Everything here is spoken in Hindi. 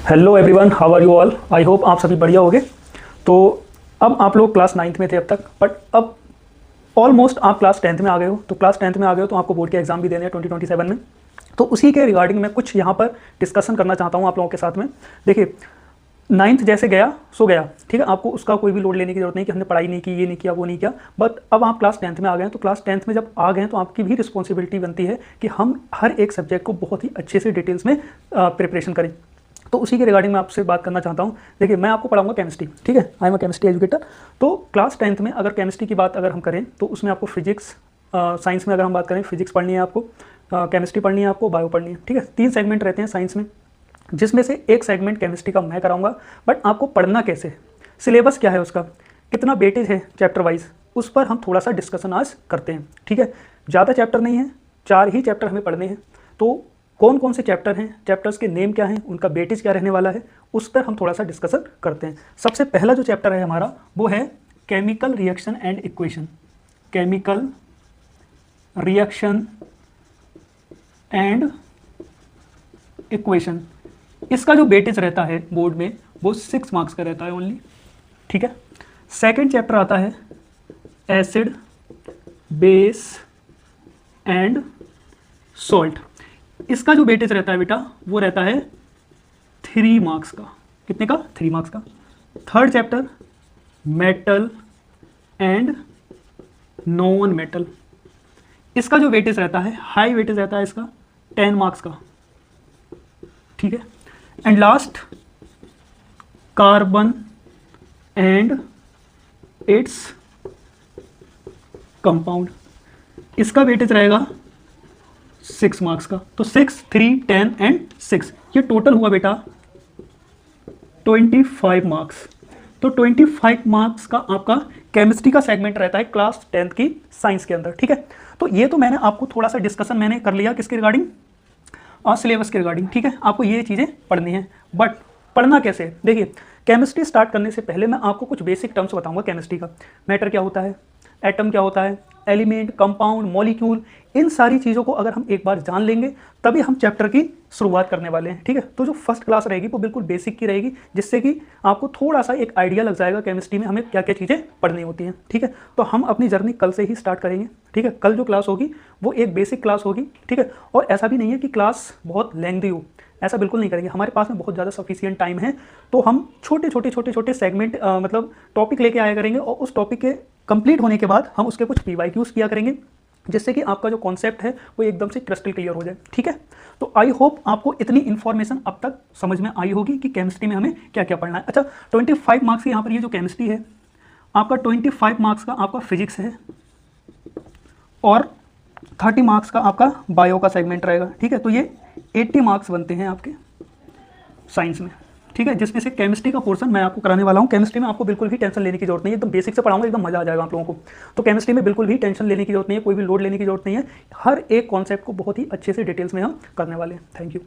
Hello everyone, how are you all. I hope आप सभी बढ़िया होंगे। तो अब आप लोग क्लास 9th में थे अब तक, बट अब ऑलमोस्ट आप क्लास 10th में आ गए हो। तो क्लास 10th में आ गए हो तो आपको बोर्ड के एग्जाम भी देने हैं 2027 में। तो उसी के रिगार्डिंग मैं कुछ यहाँ पर डिस्कशन करना चाहता हूँ आप लोगों के साथ में। देखिए, 9th जैसे गया सो गया, ठीक है। आपको उसका कोई भी लोड लेने की जरूरत नहीं कि हमने पढ़ाई नहीं की, ये नहीं किया, वो नहीं किया। बट अब आप क्लास 10th में आ गए हैं, तो क्लास 10th में जब आ गए हैं तो आपकी भी रिस्पॉन्सिबिलिटी बनती है कि हम हर एक सब्जेक्ट को बहुत ही अच्छे से डिटेल्स में प्रिपरेशन करें। तो उसी के रिगार्डिंग मैं आपसे बात करना चाहता हूँ। देखिए, मैं आपको पढ़ाऊंगा केमिस्ट्री, ठीक है। I am a chemistry educator. तो क्लास 10th में अगर केमिस्ट्री की बात अगर हम करें तो उसमें आपको फिजिक्स, साइंस में अगर हम बात करें, फिजिक्स पढ़नी है आपको, केमिस्ट्री पढ़नी है आपको, बायो पढ़नी है, ठीक है। 3 सेगमेंट रहते हैं साइंस में, जिसमें से एक सेगमेंट केमिस्ट्री का मैं कराऊंगा। बट आपको पढ़ना कैसे, सिलेबस क्या है उसका, कितना वेटेज है चैप्टर वाइज, उस पर हम थोड़ा सा डिस्कशन आज करते हैं, ठीक है। ज़्यादा चैप्टर नहीं है, 4 ही चैप्टर हमें पढ़ने हैं। तो कौन कौन से चैप्टर हैं, चैप्टर्स के नेम क्या हैं, उनका वेटेज क्या रहने वाला है, उस पर हम थोड़ा सा डिस्कशन करते हैं। सबसे पहला जो चैप्टर है हमारा वो है chemical reaction and equation. Chemical reaction and equation, इसका जो वेटेज रहता है बोर्ड में वो 6 मार्क्स का रहता है ओनली, ठीक है। सेकंड चैप्टर आता है एसिड, बेस एंड सॉल्ट। इसका जो वेटेज रहता है बेटा वो रहता है 3 मार्क्स का। कितने का? 3 मार्क्स का। Third chapter metal and non metal, इसका जो वेटेज रहता है, हाई वेटेज रहता है इसका, 10 मार्क्स का, ठीक है। And last carbon and its compound, इसका वेटेज रहेगा 6 मार्क्स का। तो 6, 3, 10 एंड 6, ये टोटल हुआ बेटा 25 मार्क्स। तो 25 मार्क्स का आपका केमिस्ट्री का सेगमेंट रहता है क्लास 10th की साइंस के अंदर, ठीक है। तो ये तो मैंने आपको थोड़ा सा डिस्कशन मैंने कर लिया किसके रिगार्डिंग, और सिलेबस के रिगार्डिंग, ठीक है। आपको ये चीज़ें पढ़नी है, बट पढ़ना कैसे? देखिए, केमिस्ट्री स्टार्ट करने से पहले मैं आपको कुछ बेसिक टर्म्स बताऊंगा केमिस्ट्री का। मैटर क्या होता है, एटम क्या होता है, एलिमेंट, कंपाउंड, मॉलिक्यूल, इन सारी चीज़ों को अगर हम एक बार जान लेंगे तभी हम चैप्टर की शुरुआत करने वाले हैं, ठीक है। तो जो फर्स्ट क्लास रहेगी वो बिल्कुल बेसिक की रहेगी, जिससे कि आपको थोड़ा सा एक आइडिया लग जाएगा केमिस्ट्री में हमें क्या क्या चीज़ें पढ़नी होती हैं, ठीक है। तो हम अपनी जर्नी कल से ही स्टार्ट करेंगे, ठीक है। कल जो क्लास होगी वो एक बेसिक क्लास होगी, ठीक है। और ऐसा भी नहीं है कि क्लास बहुत लेंथी हो, ऐसा बिल्कुल नहीं करेंगे। हमारे पास में बहुत ज़्यादा सफिशिएंट टाइम है, तो हम छोटे सेगमेंट मतलब टॉपिक लेके आया करेंगे, और उस टॉपिक के कंप्लीट होने के बाद हम उसके कुछ PYQs किया करेंगे, जिससे कि आपका जो कॉन्सेप्ट है वो एकदम से क्रिस्टल क्लियर हो जाए, ठीक है। तो आई होप आपको इतनी इन्फॉर्मेशन अब तक समझ में आई होगी कि केमिस्ट्री में हमें क्या क्या पढ़ना है। अच्छा, 25 मार्क्स की यहाँ पर ये जो केमिस्ट्री है आपका, 25 मार्क्स का आपका फिजिक्स है, और 30 मार्क्स का आपका बायो का सेगमेंट रहेगा, ठीक है। तो ये 80 मार्क्स बनते हैं आपके साइंस में, ठीक है, जिसमें से केमिस्ट्री का पोर्शन मैं आपको कराने वाला हूँ। केमिस्ट्री में आपको बिल्कुल भी टेंशन लेने की जरूरत नहीं है, एकदम बेसिक से पढ़ाऊंगा, एकदम मजा आ जाएगा आप लोगों को। तो केमिस्ट्री में बिल्कुल भी टेंशन लेने की जरूरत नहीं है, कोई भी लोड लेने की जरूरत नहीं है। हर एक कॉन्सेप्ट को बहुत ही अच्छे से डिटेल्स में हम करने वाले हैं। Thank you.